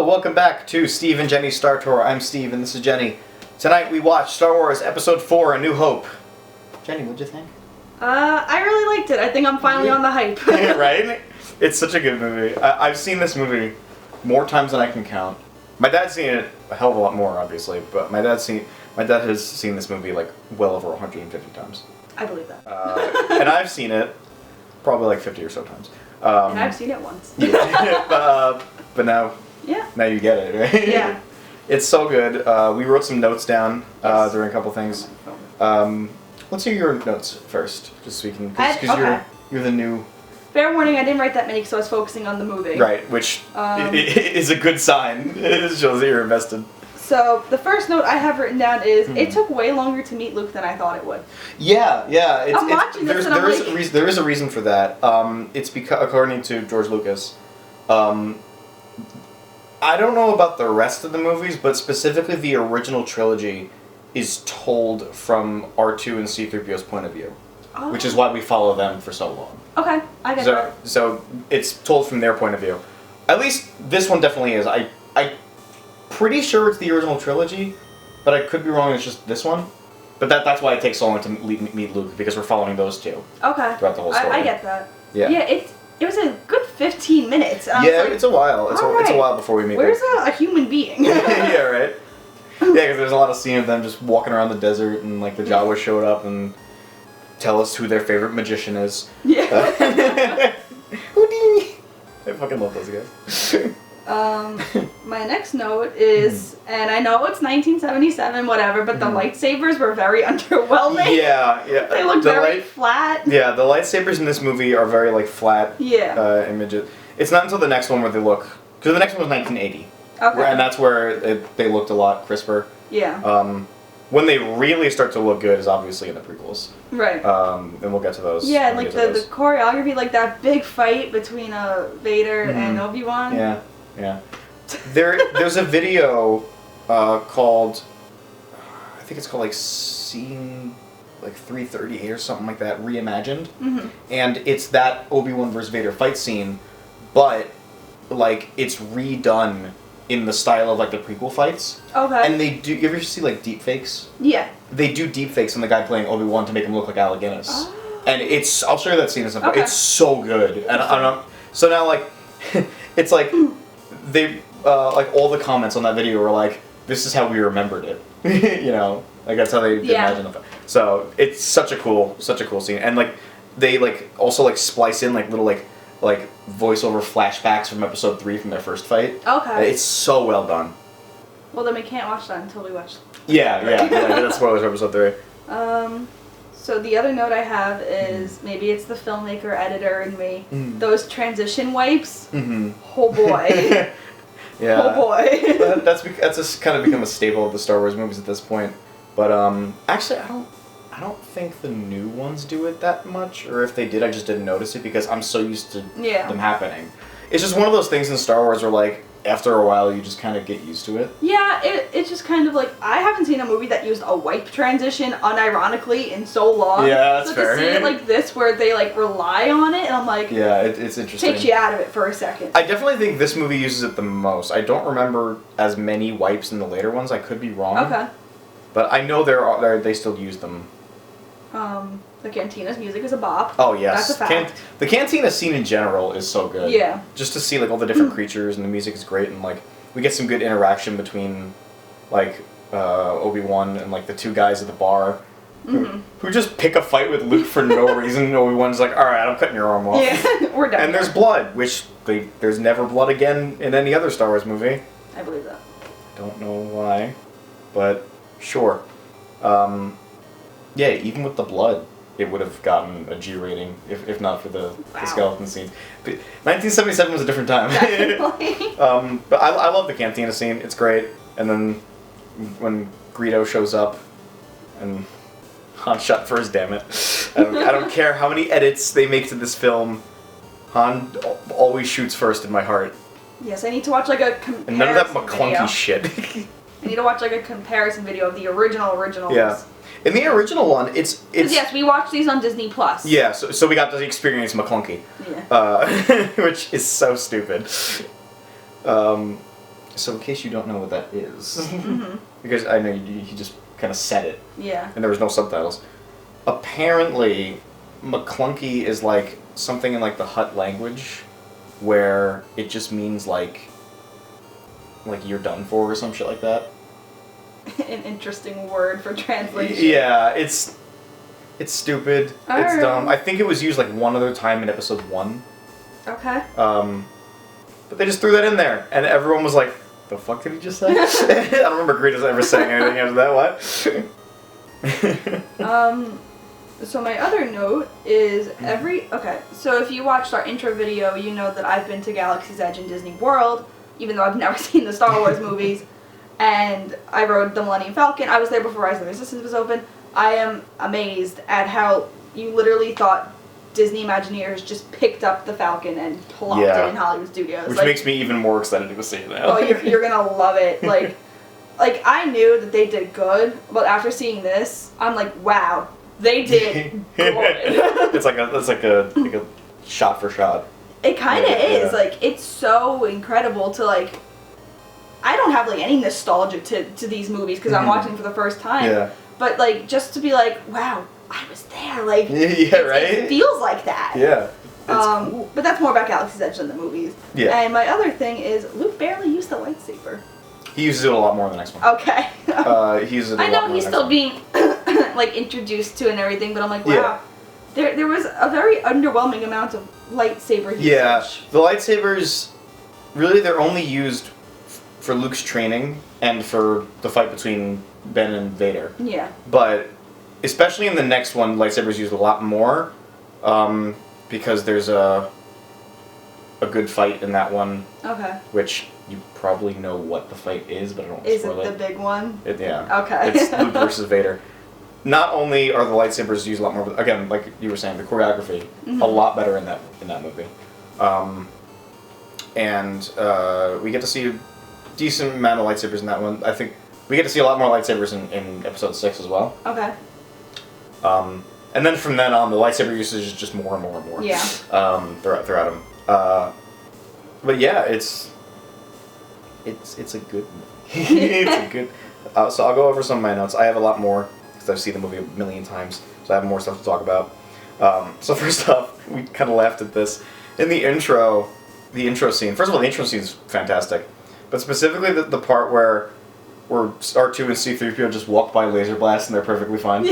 welcome back to Steve and Jenny's Star Tour. I'm Steve and this is Jenny. Tonight we watched Star Wars Episode 4, A New Hope. Jenny, what'd you think? I really liked it. I think I'm finally on the hype. Right? It's such a good movie. I've seen this movie more times than I can count. My dad's seen it a hell of a lot more, obviously, but my dad has seen this movie like well over 150 times. I believe that. And I've seen it probably like 50 or so times. And I've seen it once. Yeah. But now you get it, right? Yeah. It's so good. We wrote some notes down during a couple things. Let's hear your notes first, just so we can, because you're the new. Fair warning, I didn't write that many because I was focusing on the movie. Right, which is a good sign. It shows that you're invested. So the first note I have written down is it took way longer to meet Luke than I thought it would. Yeah. I'm watching this and I'm like... There is a reason for that. It's because, according to George Lucas, I don't know about the rest of the movies, but specifically the original trilogy is told from R2 and C-3PO's point of view, which is why we follow them for so long. Okay, I get that. So it's told from their point of view. At least this one definitely is. I'm pretty sure it's the original trilogy, but I could be wrong. It's just this one. But that's why it takes so long to meet Luke, because we're following those two. Okay. Throughout the whole story. I get that. Yeah. Yeah, it was a good 15 minutes. Yeah, it's a while. It's a while before we meet. Where's a human being? Yeah, right. Yeah, because there's a lot of scenes of them just walking around the desert, and like the Jawas showed up and tell us who their favorite magician is. Yeah. Houdini. I fucking love those guys. My next note is, and I know it's 1977, whatever, but the lightsabers were very underwhelming. Yeah. They looked very flat. Yeah, the lightsabers in this movie are very like flat images. It's not until the next one where they look, because the next one was 1980. Okay. And that's where they looked a lot crisper. Yeah. When they really start to look good is obviously in the prequels. Right. And we'll get to those. Yeah, like the choreography, like that big fight between Vader and Obi-Wan. Yeah. There's a video called, I think it's called like Scene like 338 or something like that, reimagined. And it's that Obi-Wan versus Vader fight scene, but like it's redone in the style of like the prequel fights. Okay. And they do. You ever see like deep fakes? Yeah. They do deep fakes on the guy playing Obi-Wan to make him look like Alec Guinness. Oh. And I'll show you that scene at some point. It's so good. And I don't. So now like, it's like they like all the comments on that video were like, "This is how we remembered it." You know, like that's how they imagined it. So it's such a cool scene, and like they like also like splice in like little like voiceover flashbacks from episode 3 from their first fight. Okay. It's so well done. Well, then we can't watch that until we watch. Yeah. That's spoilers for episode 3. So the other note I have is maybe it's the filmmaker, editor, and me. Those transition wipes. Oh boy. Yeah. Oh boy. That's just kind of become a staple of the Star Wars movies at this point. But actually, I don't think the new ones do it that much, or if they did, I just didn't notice it because I'm so used to them happening. It's just one of those things in Star Wars where, like, after a while, you just kind of get used to it. Yeah, it's just kind of like, I haven't seen a movie that used a wipe transition unironically in so long. Yeah, that's fair. So to see it like this, where they, like, rely on it, and I'm like... Yeah, it's interesting. Takes you out of it for a second. I definitely think this movie uses it the most. I don't remember as many wipes in the later ones. I could be wrong. Okay. But I know they still use them. The Cantina's music is a bop. Oh, yes. That's a fact. The Cantina scene in general is so good. Yeah. Just to see, like, all the different creatures, and the music is great, and, like, we get some good interaction between, like, Obi-Wan and, like, the two guys at the bar who just pick a fight with Luke for no reason. Obi-Wan's like, alright, I'm cutting your arm off. Yeah, we're done. And there's blood, which there's never blood again in any other Star Wars movie. I believe that. Don't know why, but sure. Yeah, even with the blood, it would have gotten a G rating if not for the skeleton scenes. But 1977 was a different time. But I love the Cantina scene. It's great. And then when Greedo shows up and Han shot first, damn it. I don't care how many edits they make to this film. Han always shoots first in my heart. Yes, I need to watch like a comparison and none of that McClunky shit. I need to watch like a comparison video of the originals. Yeah. In the original one, it's yes, we watched these on Disney Plus. Yeah, so we got to experience McClunky. Yeah. Which is so stupid. So in case you don't know what that is, because I know you just kind of said it. Yeah. And there was no subtitles. Apparently, McClunky is like something in like the Hutt language, where it just means like you're done for or some shit like that. An interesting word for translation. Yeah, it's stupid. It's dumb. I think it was used like one other time in episode 1. Okay. But they just threw that in there, and everyone was like, "The fuck did he just say?" I don't remember Greta's ever saying anything after that. What? So my other note is so if you watched our intro video, you know that I've been to Galaxy's Edge and Disney World, even though I've never seen the Star Wars movies, and I rode the Millennium Falcon. I was there before Rise of the Resistance was open. I am amazed at how you literally thought Disney Imagineers just picked up the Falcon and plopped it in Hollywood Studios. Which makes me even more excited to go see it now. Oh, you're gonna love it. Like I knew that they did good, but after seeing this, I'm like, wow. They did good. It's like a shot for shot. It kind of is. Yeah. Like, it's so incredible to, like... I don't have, like, any nostalgia to these movies because I'm watching for the first time. Yeah. But, like, just to be like, wow, I was there. Like, right? It feels like that. Yeah. It's cool. But that's more about Galaxy's Edge than the movies. Yeah. And my other thing is, Luke barely used the lightsaber. He uses it a lot more in the next one. Okay. He uses it a lot more I know he's still being... like introduced to and everything, but I'm like, wow, there was a very underwhelming amount of lightsaber usage. Yeah, the lightsabers, really, they're only used for Luke's training and for the fight between Ben and Vader. Yeah. But especially in the next one, lightsabers used a lot more, because there's a good fight in that one. Okay. Which you probably know what the fight is, but I don't want to spoil it. Is it the big one? Yeah. Okay. It's Luke versus Vader. Not only are the lightsabers used a lot more, but again, like you were saying, the choreography a lot better in that movie, and we get to see a decent amount of lightsabers in that one. I think we get to see a lot more lightsabers in episode 6 as well. Okay. And then from then on, the lightsaber usage is just more and more and more. Yeah. Throughout them. But yeah, it's a good movie. It's a good. So I'll go over some of my notes. I have a lot more. I've seen the movie a million times, so I have more stuff to talk about. So first off, we kind of laughed at this. In the intro scene, first of all, the intro scene is fantastic, but specifically the part where R2 and C-3PO just walk by laser blast and they're perfectly fine.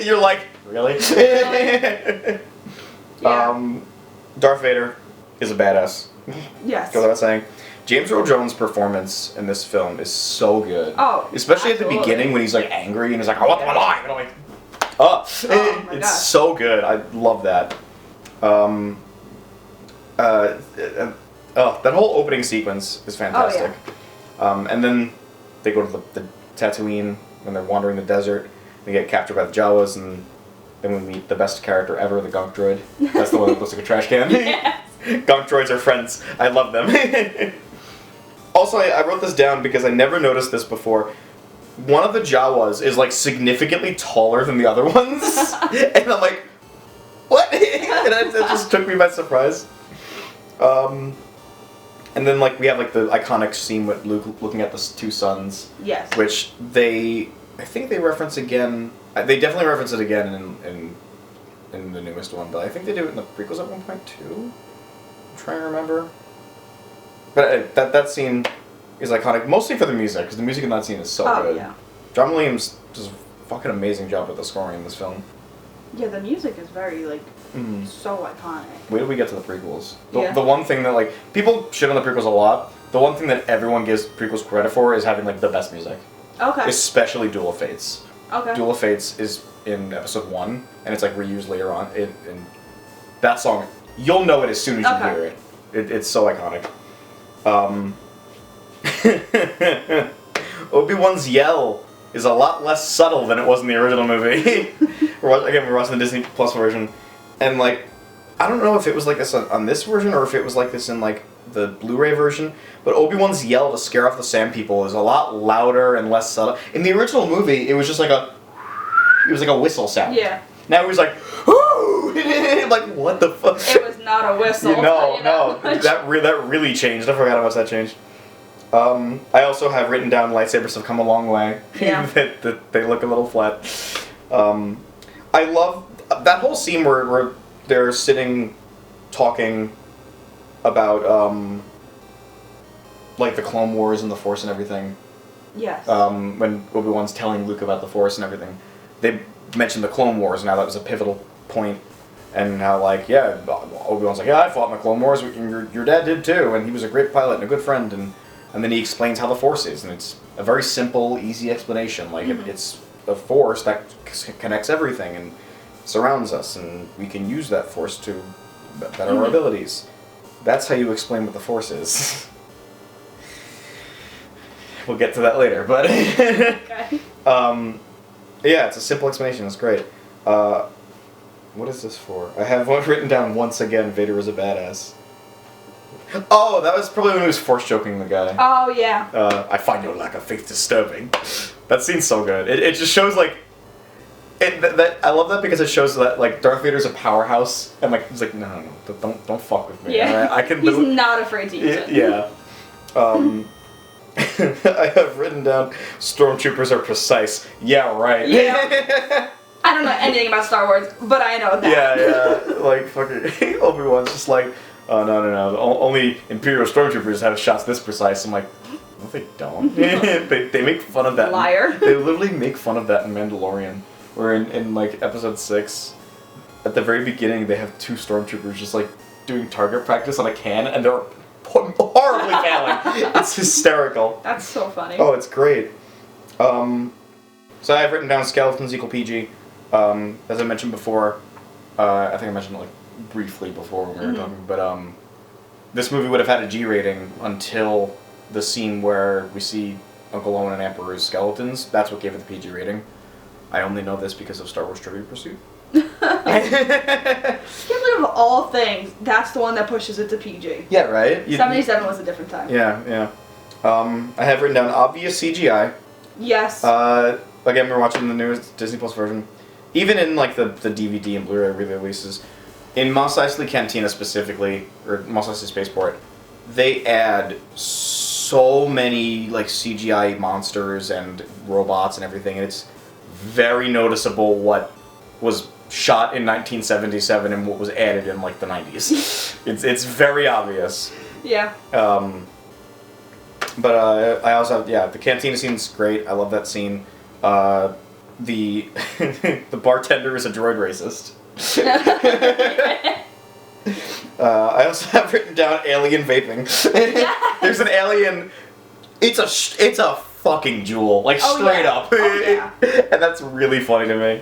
You're like, really? Yeah. Darth Vader is a badass. Yes. Goes without saying. James Earl Jones' performance in this film is so good. Oh, especially at the beginning when he's like angry and he's like, "I want my life," and I'm like, "Oh, it's gosh. So good." I love that. That whole opening sequence is fantastic. Oh, yeah. And then they go to the Tatooine when they're wandering the desert. They get captured by the Jawas, and then we meet the best character ever, the Gunk Droid. That's the one that looks like a trash can. Yes. Gunk Droids are friends. I love them. Also, I wrote this down because I never noticed this before. One of the Jawas is like significantly taller than the other ones, and I'm like, what? And it just took me by surprise. And then like we have like the iconic scene with Luke looking at the two suns. Yes. Which I think they reference again. They definitely reference it again in the newest one, but I think they do it in the prequels at one point too. I'm trying to remember. But that scene is iconic, mostly for the music, because the music in that scene is so good. Yeah. John Williams does a fucking amazing job with the scoring in this film. Yeah, the music is very, like, so iconic. Wait till we get to the prequels. The one thing that, like, people shit on the prequels a lot. The one thing that everyone gives prequels credit for is having, like, the best music. Okay. Especially Duel of Fates. Okay. Duel of Fates is in episode 1, and it's, like, reused later on. And that song, you'll know it as soon as you hear it. It's so iconic. Obi-Wan's yell is a lot less subtle than it was in the original movie. We're watching the Disney Plus version, and like, I don't know if it was like this on this version or if it was like this in like the Blu-ray version, but Obi-Wan's yell to scare off the Sand People is a lot louder and less subtle. In the original movie, it was just like a whistle sound. Yeah. Now it was like, whoo! Like, what the fuck? It was not a whistle. No, that really changed. I forgot how much that changed. I also have written down lightsabers have come a long way. Yeah. that they look a little flat. I love that whole scene where they're sitting talking about like the Clone Wars and the Force and everything. Yes. When Obi-Wan's telling Luke about the Force and everything, they mentioned the Clone Wars and how that was a pivotal point, and how like Obi-Wan's like, yeah, I fought in the Clone Wars, and your dad did too, and he was a great pilot and a good friend, and then he explains how the Force is, and it's a very simple, easy explanation. Like it's a Force that connects everything and surrounds us, and we can use that Force to better our abilities. That's how you explain what the Force is. We'll get to that later, but Okay. yeah, it's a simple explanation. It's great. What is this for? I have one written down. Once again, Vader is a badass. Oh, that was probably when he was force choking the guy. Oh yeah. I find your lack of faith disturbing. That scene's so good. It just shows like. I love that because it shows that like Darth Vader's a powerhouse, and like he's like no, don't fuck with me. Yeah. I can. He's not afraid to use it. Yeah. I have written down stormtroopers are precise. Yeah, right. Yeah. I don't know anything about Star Wars, but I know that. Yeah. Like fucking Obi-Wan's just like, oh no. Only Imperial stormtroopers have shots this precise. I'm like, no, they don't. they make fun of that. Liar. They literally make fun of that in Mandalorian, where in like episode 6, at the very beginning they have 2 stormtroopers just like doing target practice on a can, and they're horribly failing. It's hysterical. That's so funny. Oh, it's great. So I've written down skeletons equal PG. As I mentioned before, I think I mentioned it like briefly before when we were talking, but this movie would have had a G rating until the scene where we see Uncle Owen and Aunt Beru's skeletons. That's what gave it the PG rating. I only know this because of Star Wars Trivia Pursuit. Can't believe of all things, that's the one that pushes it to PG. Yeah, right? 77 was a different time. Yeah. I have written down obvious CGI. Yes. Again, we're watching the newest Disney Plus version. Even in like the DVD and Blu-ray releases, in Mos Eisley Cantina specifically, or Mos Eisley Spaceport, they add so many like CGI monsters and robots and everything, and it's very noticeable what was shot in 1977 and what was added in like the 90s. It's very obvious. Yeah. But I also have, the cantina scene's great. I love that scene. The bartender is a droid racist. I also have written down alien vaping. There's an alien. It's a fucking jewel, like straight up. And that's really funny to me.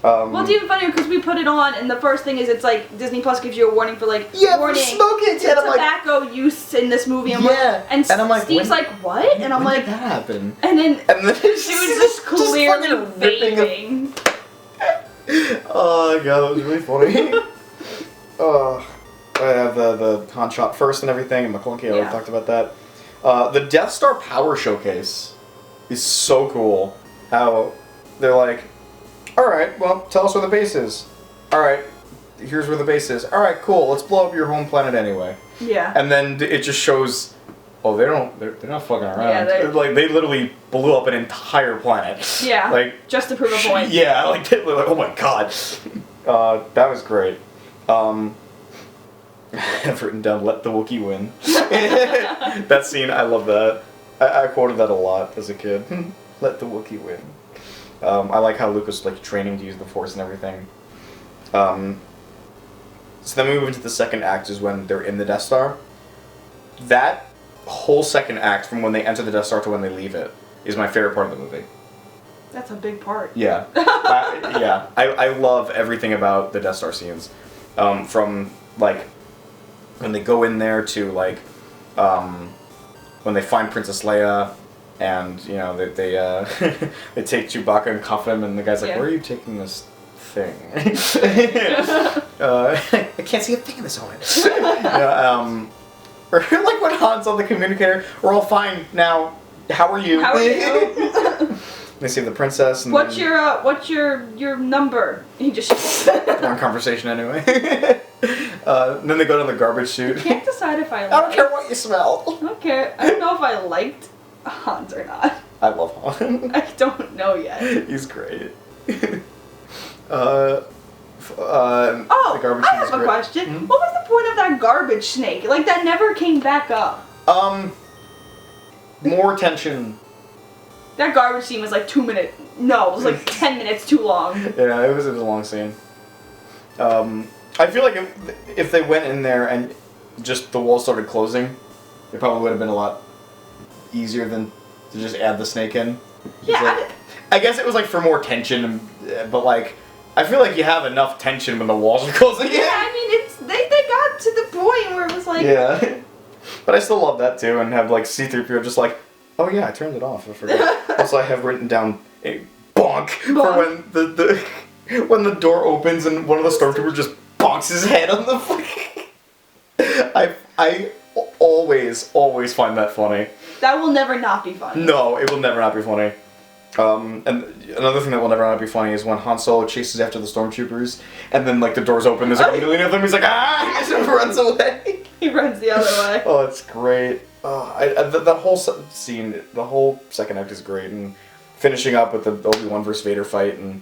Well, it's even funnier because we put it on, and the first thing is it's like Disney Plus gives you a warning for like warning for smoking tobacco use in this movie, and and I'm like, Steve's like, what? And I'm like, did that happen? And then she was just fucking clearly ripping vaping. Oh god, that was really funny. I have the Han shot first and everything, and McClunky, I already talked about that. The Death Star power showcase is so cool. How they're like, alright, well, tell us where the base is. Alright, here's where the base is. Alright, cool, let's blow up your home planet anyway. Yeah. And then it just shows, they're not fucking around. Yeah, they literally blew up an entire planet. Yeah. Like, just to prove a point. Yeah, like, they were like, oh my god. That was great. I've written down "Let the Wookiee win." That scene, I love that. I quoted that a lot as a kid. Let the Wookiee win. I like how Luke was like training to use the Force and everything. So then we move into the second act, is when they're in the Death Star. That whole second act, from when they enter the Death Star to when they leave it, is my favorite part of the movie. That's a big part. Yeah. I love everything about the Death Star scenes. From like when they go in there to like when they find Princess Leia, and you know they they take Chewbacca and cuff him, and the guy's like, "Where are you taking this thing?" I can't see a thing in this helmet. Or like when Han's on the communicator, "We're all fine now. How are you?" How are you? They save the princess. And what's your number? He just one conversation anyway. Then they go down the garbage chute. I can't decide if I like. I don't care what you smell. I don't care. I don't know if I liked Hans or not. I love Han. I don't know yet. He's great. Oh, the garbage I chute is have a great. question. Hmm? What was the point of that garbage snake? Like, that never came back up. More tension. That garbage scene was like 2 minutes. No, it was like 10 minutes too long. Yeah, it was a long scene. I feel like if they went in there and just the walls started closing, it probably would have been a lot easier than to just add the snake in. Yeah, Like, I guess it was like for more tension, but like I feel like you have enough tension when the walls are closing. yeah, I mean, they got to the point where it was like... Yeah. But I still love that too, and have like C-3PO just like, oh yeah, I turned it off. I forgot. Also, I have written down a bonk for when the when the door opens and one of the stormtroopers just bonks his head on the fucking... I always find that funny. That will never not be funny. No, it will never not be funny. And another thing that will never not be funny is when Han Solo chases after the stormtroopers, and then like the doors open, there's like a million of them. He's like, ah, he just runs away. He runs the other way. Oh, it's great. That whole scene, the whole second act is great, and finishing up with the Obi-Wan versus Vader fight, and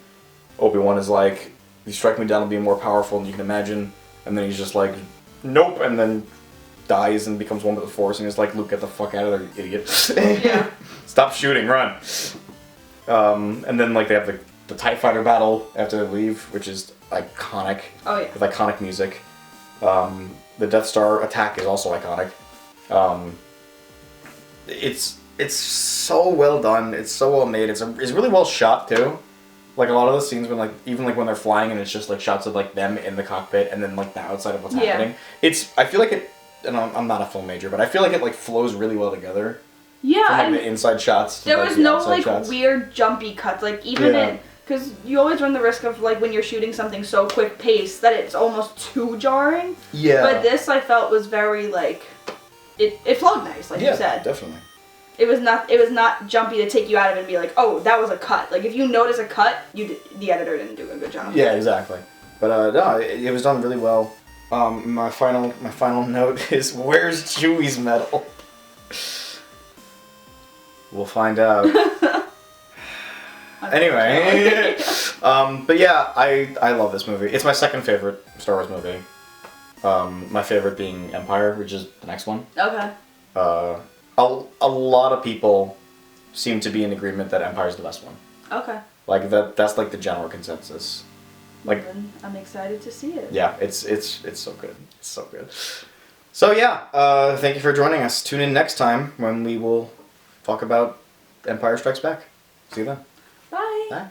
Obi-Wan is like, "You strike me down to be more powerful than you can imagine," and then he's just like, "Nope," and then dies and becomes one with the Force, and he's like, "Luke, get the fuck out of there, you idiot! Yeah. Stop shooting, run!" And then like they have the TIE Fighter battle after they leave, which is iconic. Oh yeah. With iconic music. The Death Star attack is also iconic. It's so well done. It's so well made. It's really well shot too. Like a lot of the scenes when even when they're flying and it's just like shots of like them in the cockpit and then like the outside of what's happening. I feel like it. And I'm not a film major, but I feel like it like flows really well together. Yeah. From like the inside shots. There was the no outside like shots. weird jumpy cuts. Like even in. Because you always run the risk of, like, when you're shooting something so quick paced that it's almost too jarring. Yeah. But this, I felt, was very, like, it flowed nice, like you said. Yeah, definitely. It was not jumpy to take you out of it and be like, oh, that was a cut. Like, if you notice a cut, the editor didn't do a good job. Yeah, exactly. But, no, it was done really well. My final note is, where's Chewie's medal? We'll find out. Anyway, but yeah, I love this movie. It's my second favorite Star Wars movie. My favorite being Empire, which is the next one. Okay. A lot of people seem to be in agreement that Empire's the best one. Okay. Like that's like the general consensus. Like then I'm excited to see it. Yeah, it's so good. It's so good. So yeah, thank you for joining us. Tune in next time when we will talk about Empire Strikes Back. See you then. Bye. Bye.